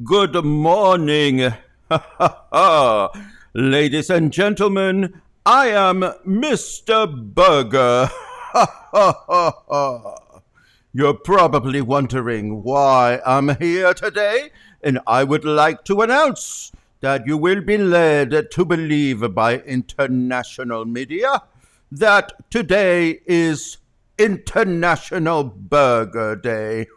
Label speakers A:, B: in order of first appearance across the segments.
A: Good morning, ladies and gentlemen. I am Mr. Burger. You're probably wondering why I'm here today, and I would like to announce that you will be led to believe by international media that today is International Burger Day.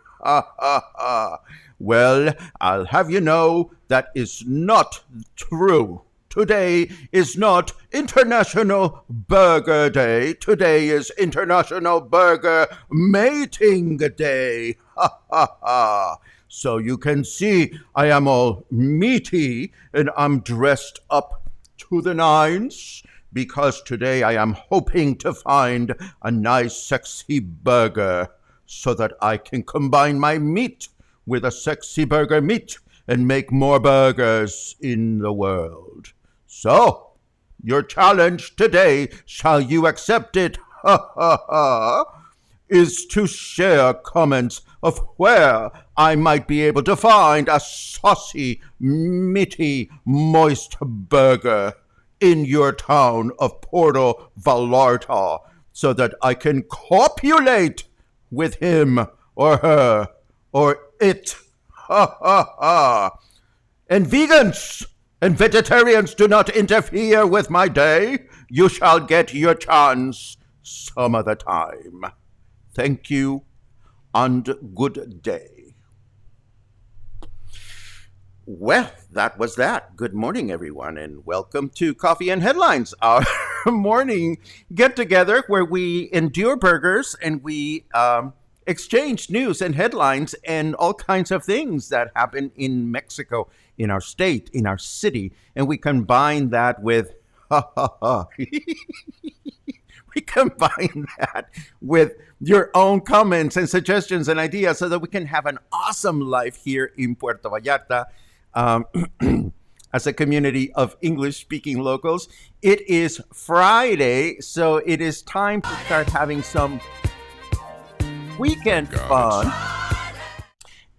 A: Well, I'll have you know that is not true. Today is not International Burger Day. Today is International Burger Mating Day. So you can see I am all meaty and I'm dressed up to the nines because today I am hoping to find a nice sexy burger so that I can combine my meat with a sexy burger meat and make more burgers in the world. So, your challenge today, shall you accept it, is to share comments of where I might be able to find a saucy, meaty, moist burger in your town of Puerto Vallarta so that I can copulate with him or her or it. And vegans and vegetarians, do not interfere with my day. You shall get your chance some other time. Thank you and good day. Well, that was that. Good morning, everyone, and welcome to Coffee and Headlines, our morning get-together where we endure burgers and we exchange news and headlines and all kinds of things that happen in Mexico, in our state, in our city, and we combine that with we combine that with your own comments and suggestions and ideas so that we can have an awesome life here in Puerto Vallarta as a community of English-speaking locals. It is Friday, so it is time to start having some weekend fun.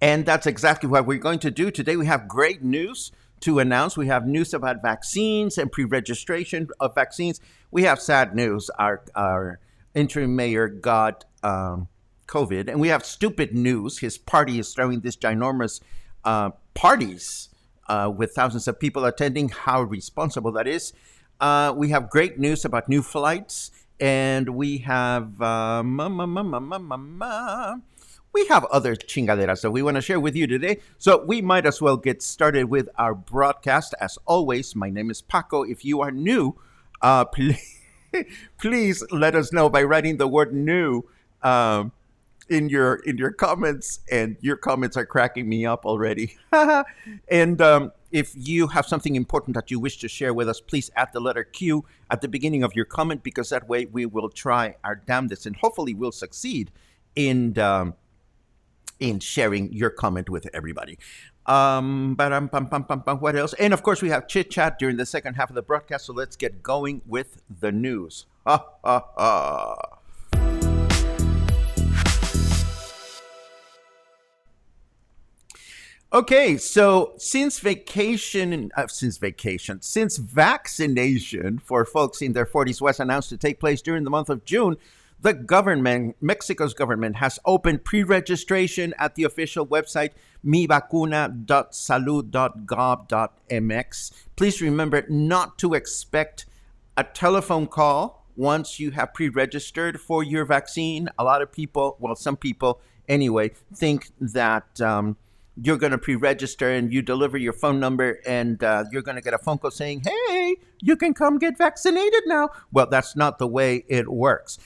A: And that's exactly what we're going to do today. We have great news to announce. We have news about vaccines and pre-registration of vaccines. We have sad news. Our interim mayor got COVID. And we have stupid news. His party is throwing these ginormous parties with thousands of people attending. How responsible that is. We have great news about new flights. And we have we have other chingaderas that we want to share with you today. So we might as well get started with our broadcast. As always, my name is Paco. If you are new, please let us know by writing the word new in your comments, and your comments are cracking me up already. And if you have something important that you wish to share with us, please add the letter Q at the beginning of your comment, because that way we will try our damnedest, and hopefully we'll succeed in sharing your comment with everybody. What else? And of course, we have chit chat during the second half of the broadcast. So let's get going with the news. Ha ha ha. Okay, so since vaccination for folks in their 40s was announced to take place during the month of June, Mexico's government, has opened pre-registration at the official website mivacuna.salud.gov.mx. Please remember not to expect a telephone call once you have pre-registered for your vaccine. A lot of people, well, some people anyway, think that you're going to pre-register and you deliver your phone number and you're going to get a phone call saying, hey, you can come get vaccinated now. Well, that's not the way it works.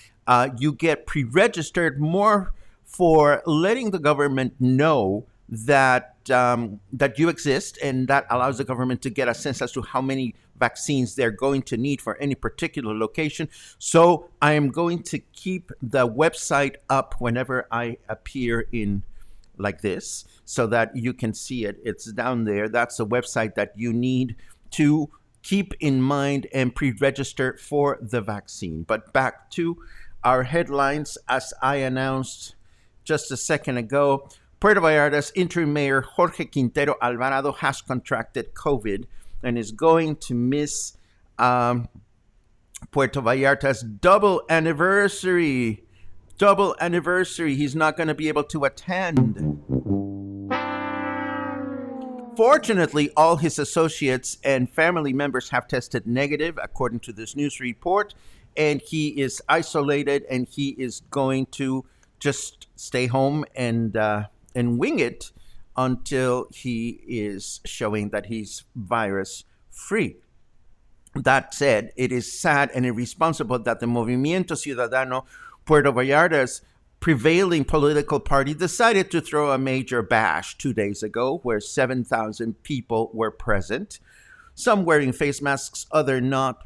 A: You get pre-registered more for letting the government know that you exist, and that allows the government to get a sense as to how many vaccines they're going to need for any particular location. So I am going to keep the website up whenever I appear in like this so that you can see it. It's down there. That's the website that you need to keep in mind and pre-register for the vaccine. But back to our headlines. As I announced just a second ago, Puerto Vallarta's interim mayor Jorge Quintero Alvarado has contracted COVID and is going to miss Puerto Vallarta's double anniversary. He's not going to be able to attend. Fortunately, all his associates and family members have tested negative, according to this news report, and he is isolated, and he is going to just stay home and wing it until he is showing that he's virus free. That said, it is sad and irresponsible that the Movimiento Ciudadano, Puerto Vallarta's prevailing political party, decided to throw a major bash 2 days ago where 7,000 people were present, some wearing face masks, others not,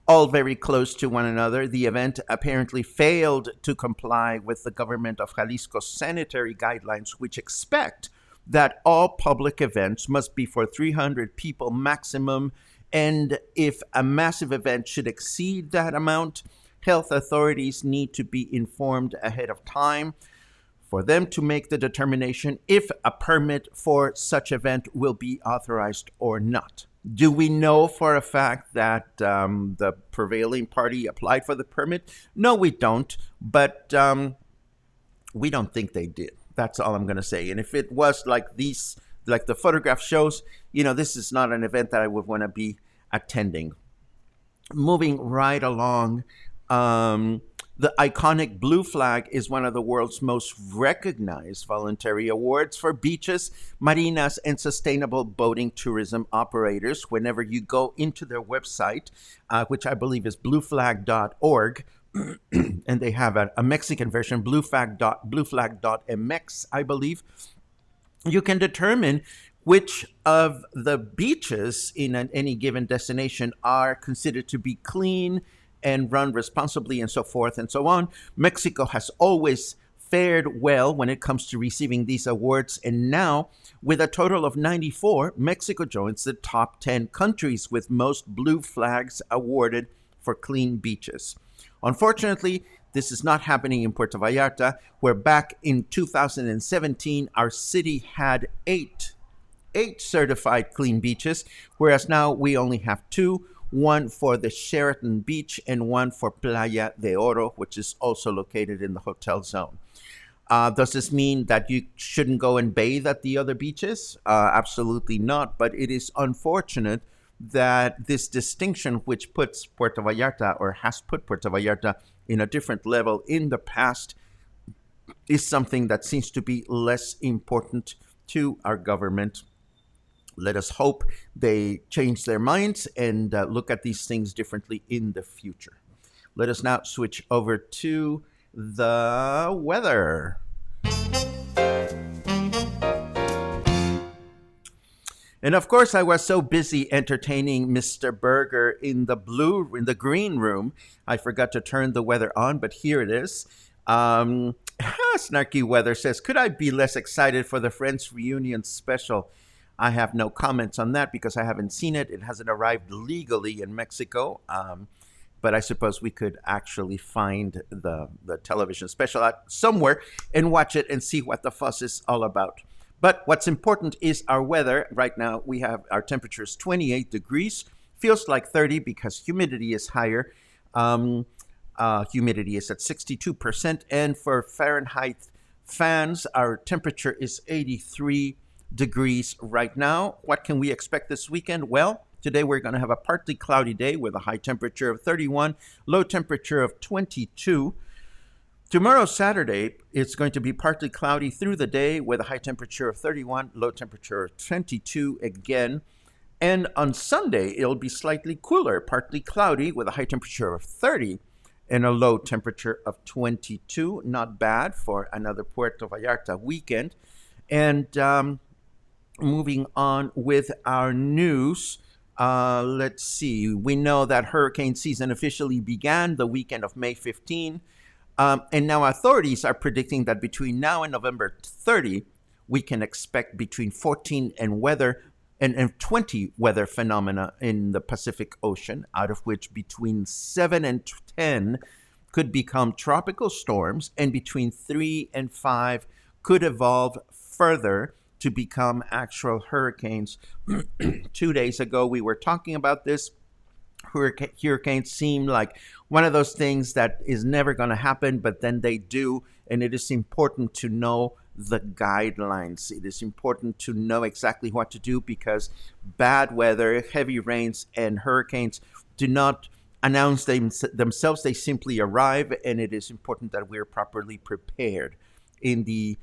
A: all very close to one another. The event apparently failed to comply with the government of Jalisco's sanitary guidelines, which expect that all public events must be for 300 people maximum, and if a massive event should exceed that amount, health authorities need to be informed ahead of time for them to make the determination if a permit for such event will be authorized or not. Do we know for a fact that the prevailing party applied for the permit? No, we don't, but we don't think they did. That's all I'm going to say. And if it was like the photograph shows, this is not an event that I would want to be attending. Moving right along, the iconic Blue Flag is one of the world's most recognized voluntary awards for beaches, marinas, and sustainable boating tourism operators. Whenever you go into their website, which I believe is blueflag.org, and they have a Mexican version, blueflag.mx, I believe, you can determine which of the beaches in any given destination are considered to be clean and run responsibly, and so forth and so on. Mexico has always fared well when it comes to receiving these awards, and now, with a total of 94, Mexico joins the top 10 countries with most blue flags awarded for clean beaches. Unfortunately, this is not happening in Puerto Vallarta, where back in 2017, our city had eight certified clean beaches, whereas now we only have 2, one for the Sheraton Beach and one for Playa de Oro, which is also located in the hotel zone. Does this mean that you shouldn't go and bathe at the other beaches? Absolutely not, but it is unfortunate that this distinction, which puts Puerto Vallarta, or has put Puerto Vallarta, in a different level in the past, is something that seems to be less important to our government. Let us hope they change their minds and look at these things differently in the future. Let us now switch over to the weather. And of course, I was so busy entertaining Mr. Berger in the green room, I forgot to turn the weather on, but here it is. Snarky Weather says, could I be less excited for the Friends Reunion special? I have no comments on that because I haven't seen it. It hasn't arrived legally in Mexico. But I suppose we could actually find the television special out somewhere and watch it and see what the fuss is all about. But what's important is our weather. Right now, we have our temperature is 28 degrees. Feels like 30 because humidity is higher. Humidity is at 62%. And for Fahrenheit fans, our temperature is 83 degrees right now. What can we expect this weekend? Well, today we're going to have a partly cloudy day with a high temperature of 31, low temperature of 22. Tomorrow, Saturday, it's going to be partly cloudy through the day with a high temperature of 31, low temperature of 22 again. And on Sunday, it'll be slightly cooler, partly cloudy with a high temperature of 30 and a low temperature of 22. Not bad for another Puerto Vallarta weekend. And moving on with our news. Let's see. We know that hurricane season officially began the weekend of May 15. And now authorities are predicting that between now and November 30, we can expect between 14 and 20 weather phenomena in the Pacific Ocean, out of which between 7 and 10 could become tropical storms, and between 3 and 5 could evolve further to become actual hurricanes. 2 days ago, we were talking about this. Hurricanes seem like one of those things that is never going to happen, but then they do. And it is important to know the guidelines. It is important to know exactly what to do because bad weather, heavy rains, and hurricanes do not announce themselves. They simply arrive, and it is important that we're properly prepared in the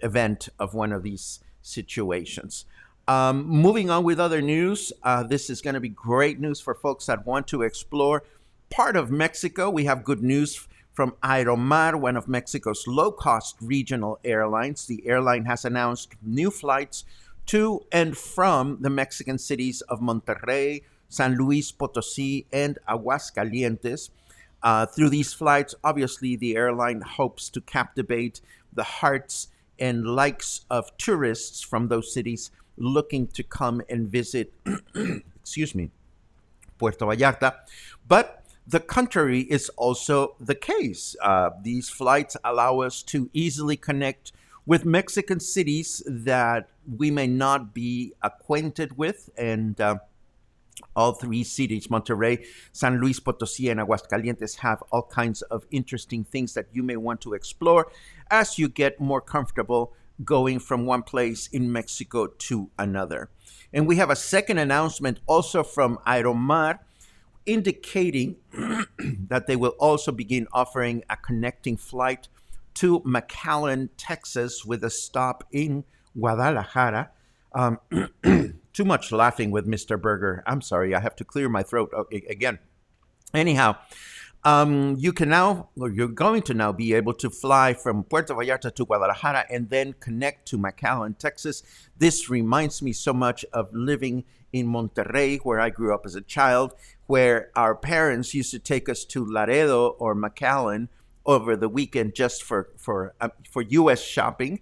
A: event of one of these situations. Moving on with other news, this is going to be great news for folks that want to explore part of Mexico. We have good news from Aeromar, one of Mexico's low-cost regional airlines. The airline has announced new flights to and from the Mexican cities of Monterrey, San Luis Potosí, and Aguascalientes. Through these flights, obviously, the airline hopes to captivate the hearts and likes of tourists from those cities looking to come and visit, Puerto Vallarta. But the contrary is also the case. These flights allow us to easily connect with Mexican cities that we may not be acquainted with, and all three cities, Monterrey, San Luis Potosí, and Aguascalientes, have all kinds of interesting things that you may want to explore as you get more comfortable going from one place in Mexico to another. And we have a second announcement also from Aeromar indicating that they will also begin offering a connecting flight to McAllen, Texas, with a stop in Guadalajara. Too much laughing with Mr. Berger. I'm sorry, I have to clear my throat again. Anyhow, you're going to now be able to fly from Puerto Vallarta to Guadalajara and then connect to McAllen, Texas. This reminds me so much of living in Monterrey, where I grew up as a child, where our parents used to take us to Laredo or McAllen over the weekend just for U.S. shopping.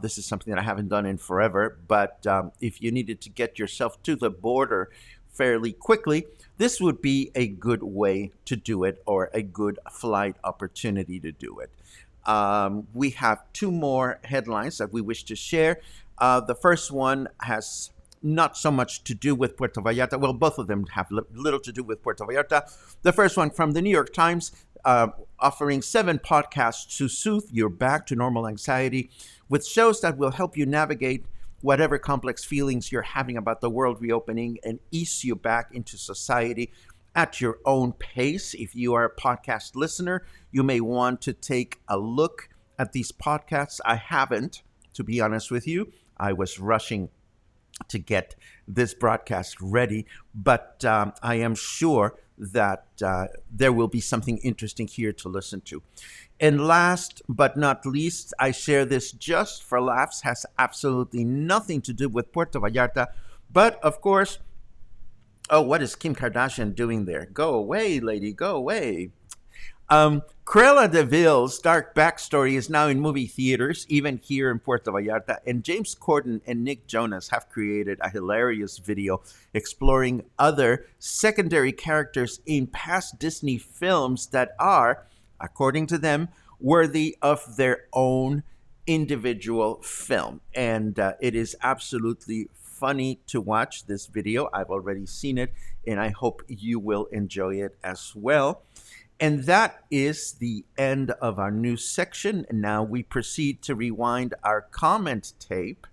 A: This is something that I haven't done in forever, but if you needed to get yourself to the border fairly quickly, this would be a good way to do it, or a good flight opportunity to do it. We have two more headlines that we wish to share. The first one has not so much to do with Puerto Vallarta. Well, both of them have little to do with Puerto Vallarta. The first one from the New York Times, offering 7 podcasts to soothe your back to normal anxiety, with shows that will help you navigate whatever complex feelings you're having about the world reopening and ease you back into society at your own pace. If you are a podcast listener, you may want to take a look at these podcasts. I haven't, to be honest with you. I was rushing to get this broadcast ready, but I am sure that there will be something interesting here to listen to. And last but not least, I share this just for laughs, has absolutely nothing to do with Puerto Vallarta. But of course, oh, what is Kim Kardashian doing there? Go away, lady, go away. Cruella de Vil's dark backstory is now in movie theaters, even here in Puerto Vallarta. And James Corden and Nick Jonas have created a hilarious video exploring other secondary characters in past Disney films that are, according to them, worthy of their own individual film. And it is absolutely funny to watch this video. I've already seen it, and I hope you will enjoy it as well. And that is the end of our news section. Now we proceed to rewind our comment tape,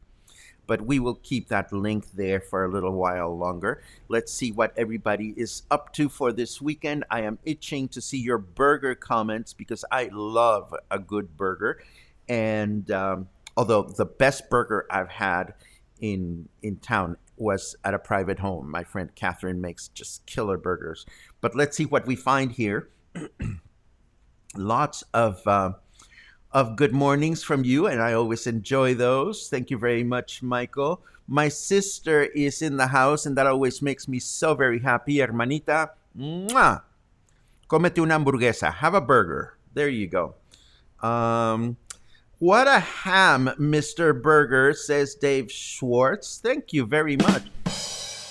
A: but we will keep that link there for a little while longer. Let's see what everybody is up to for this weekend. I am itching to see your burger comments because I love a good burger. And although the best burger I've had in town was at a private home. My friend Catherine makes just killer burgers. But let's see what we find here. Lots of good mornings from you, and I always enjoy those. Thank you very much, Michael. My sister is in the house, and that always makes me so very happy. Hermanita, mwah! Comete una hamburguesa. Have a burger. There you go. What a ham, Mr. Burger, says Dave Schwartz. Thank you very much.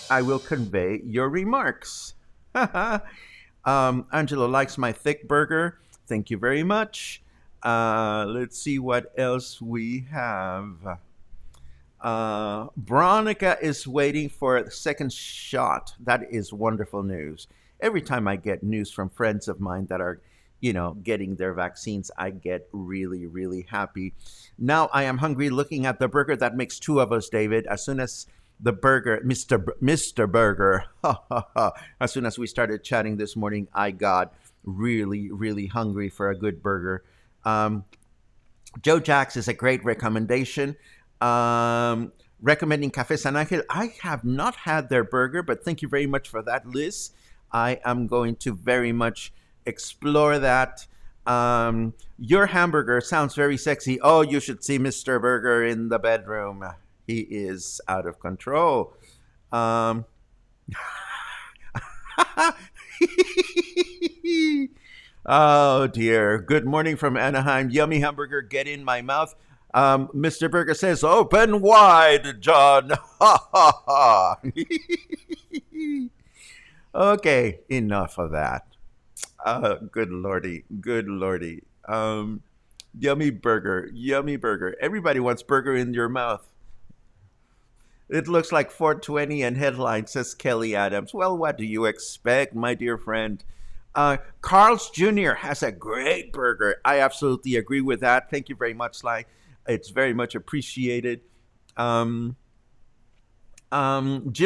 A: I will convey your remarks. Angela likes my thick burger. Thank you very much. Let's see what else we have. Veronica is waiting for a second shot. That is wonderful news. Every time I get news from friends of mine that are, getting their vaccines, I get really, really happy. Now I am hungry looking at the burger. That makes two of us, David. As soon as the burger, Mr. Burger, as soon as we started chatting this morning, I got really, really hungry for a good burger. Joe Jacks is a great recommendation. Recommending Café San Angel. I have not had their burger, but thank you very much for that, Liz. I am going to very much explore that. Your hamburger sounds very sexy. Oh, you should see Mr. Burger in the bedroom. He is out of control. Oh dear. Good morning from Anaheim. Yummy hamburger, get in my mouth. Mr. Burger says, open wide, John. Okay, enough of that. Good lordy, good lordy. Yummy burger, yummy burger. Everybody wants burger in your mouth. It looks like 420 and headline, says Kelly Adams. Well, what do you expect, my dear friend? Carl's Jr. has a great burger. I absolutely agree with that. Thank you very much, Sly. It's very much appreciated. Jill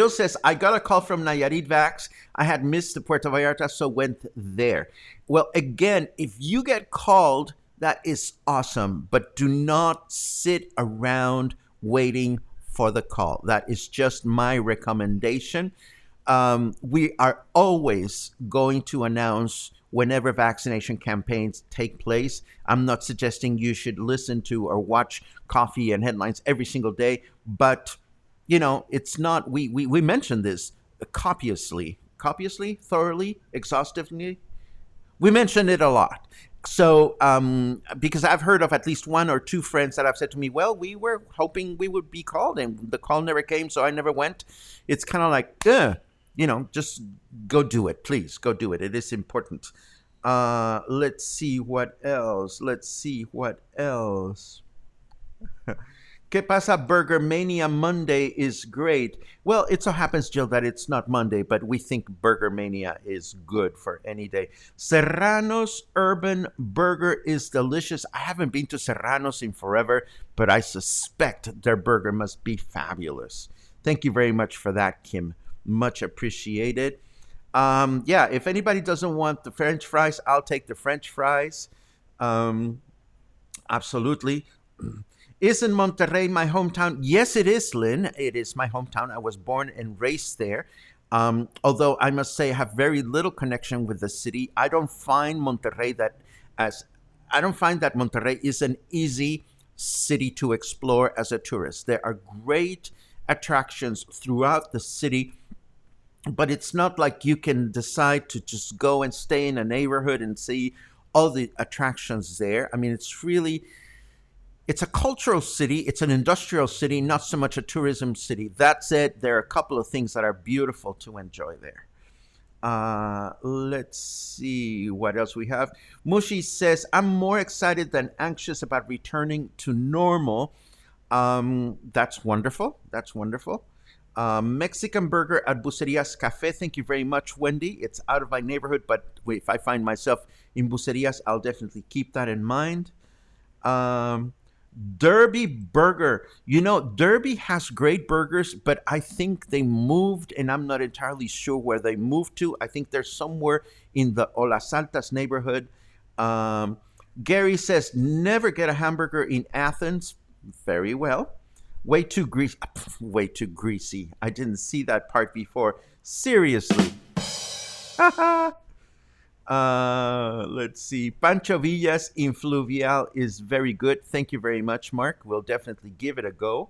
A: says, I got a call from Nayarit Vax. I had missed the Puerto Vallarta, so went there. Well, again, if you get called, that is awesome. But do not sit around waiting for the call. That is just my recommendation. We are always going to announce whenever vaccination campaigns take place. I'm not suggesting you should listen to or watch Coffee and Headlines every single day, but it's not, we mentioned this copiously, thoroughly, exhaustively. We mentioned it a lot. So, because I've heard of at least one or two friends that have said to me, well, we were hoping we would be called and the call never came, so I never went. It's kind of like, just go do it. Please go do it. It is important. Let's see what else. ¿Qué pasa? Burger Mania Monday is great. Well, it so happens, Jill, that it's not Monday, but we think Burger Mania is good for any day. Serrano's Urban Burger is delicious. I haven't been to Serrano's in forever, but I suspect their burger must be fabulous. Thank you very much for that, Kim. Much appreciated. If anybody doesn't want the French fries, I'll take the French fries. Absolutely. Isn't Monterrey my hometown? Yes, it is, Lynn. It is my hometown. I was born and raised there. Although I must say I have very little connection with the city. As I don't find that Monterrey is an easy city to explore as a tourist. There are great attractions throughout the city, but it's not like you can decide to just go and stay in a neighborhood and see all the attractions there. I mean, it's a cultural city, it's an industrial city, not so much a tourism city. That said, there are a couple of things that are beautiful to enjoy there. Let's see what else we have. Mushi says, I'm more excited than anxious about returning to normal. That's wonderful. That's wonderful. Mexican burger at Bucerias Cafe. Thank you very much, Wendy. It's out of my neighborhood, but if I find myself in Bucerias, I'll definitely keep that in mind. Um, Derby Burger. You know, Derby has great burgers, but I think they moved, and I'm not entirely sure where they moved to. I think they're somewhere in the Olas Altas neighborhood. Um, Gary says, never get a hamburger in Athens. Very well. Way too greasy. Way too greasy. I didn't see that part before. Seriously. Let's see. Pancho Villas in Fluvial is very good. Thank you very much, Mark. We'll definitely give it a go.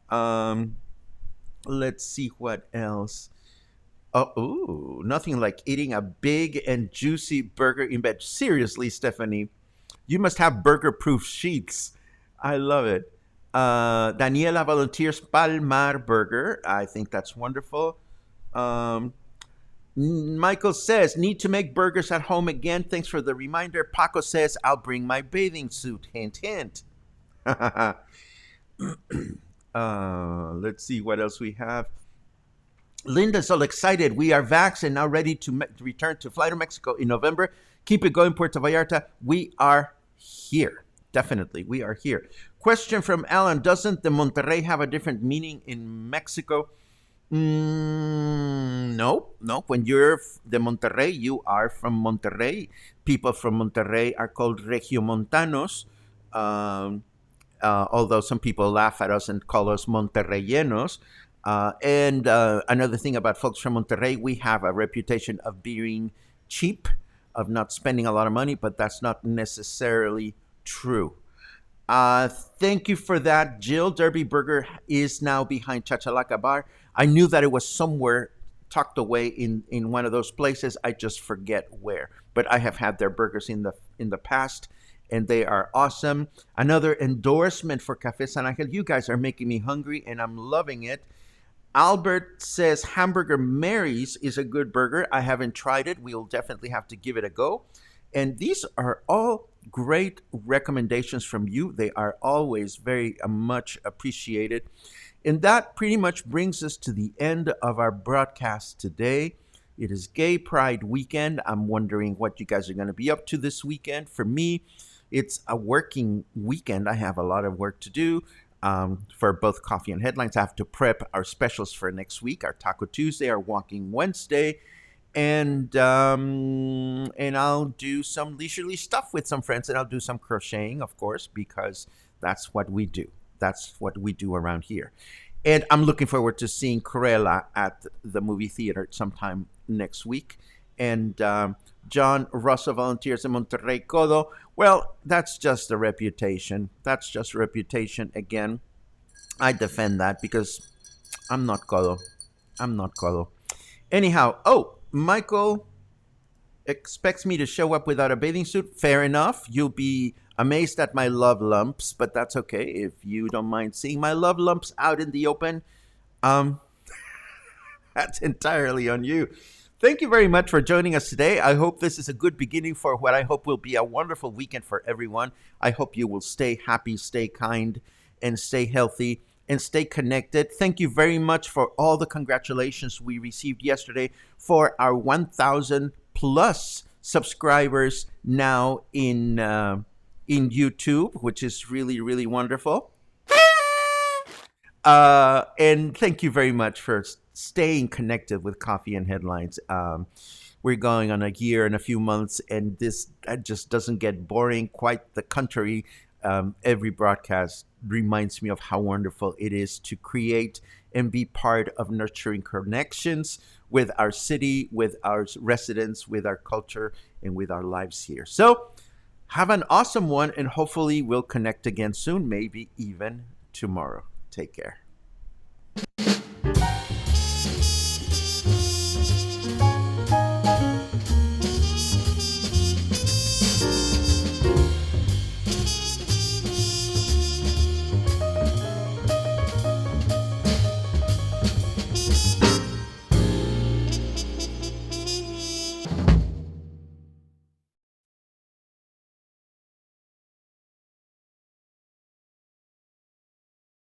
A: Um, let's see what else. Oh, ooh, nothing like eating a big and juicy burger in bed. Seriously, Stephanie, you must have burger-proof sheets. I love it. Daniela volunteers Palmar Burger. I think that's wonderful. Um, Michael says, need to make burgers at home again. Thanks for the reminder. Paco says, I'll bring my bathing suit. Hint, hint. Let's see what else we have. Linda's all excited. We are vaxxed and now ready to return to Flight to Mexico in November. Keep it going, Puerto Vallarta. We are here. Definitely, we are here. Question from Alan. Doesn't the Monterrey have a different meaning in Mexico? No, no. When you're the Monterrey, you are from Monterrey. People from Monterrey are called Regiomontanos, um, although some people laugh at us and call us Monterreyenos. And another thing about folks from Monterrey, we have a reputation of being cheap, of not spending a lot of money, but that's not necessarily true. Thank you for that, Jill. Derby Burger is now behind Chachalaca Bar. I knew that it was somewhere tucked away in one of those places. I just forget where. But I have had their burgers in the past, and they are awesome. Another endorsement for Café San Angel. You guys are making me hungry, and I'm loving it. Albert says Hamburger Mary's is a good burger. I haven't tried it. We'll definitely have to give it a go. And these are all great recommendations from you. They are always very much appreciated. And that pretty much brings us to the end of our broadcast today. It is Gay Pride weekend. I'm wondering what you guys are going to be up to this weekend. For me, it's a working weekend. I have a lot of work to do. For both Coffee and Headlines, I have to prep our specials for next week, our Taco Tuesday, our Walking Wednesday, and I'll do some leisurely stuff with some friends, and I'll do some crocheting, of course, because that's what we do. That's what we do around here. And I'm looking forward to seeing Cruella at the movie theater sometime next week. And John Russell volunteers in Monterrey Codo. Well, that's just a reputation. That's just reputation again. I defend that because I'm not Codo. I'm not Codo. Anyhow, Michael expects me to show up without a bathing suit. Fair enough. You'll be amazed at my love lumps, but that's okay. If you don't mind seeing my love lumps out in the open, um, that's entirely on you. Thank you very much for joining us today. I hope this is a good beginning for what I hope will be a wonderful weekend for everyone. I hope you will stay happy, stay kind, and stay healthy, and stay connected. Thank you very much for all the congratulations we received yesterday for our 1,000 plus subscribers now in YouTube, which is really, really wonderful. And thank you very much for staying connected with Coffee and Headlines. We're going on a year and a few months, and this just doesn't get boring. Quite the contrary. every broadcast reminds me of how wonderful it is to create and be part of nurturing connections with our city, with our residents, with our culture, and with our lives here. So have an awesome one, and hopefully we'll connect again soon, maybe even tomorrow. Take care.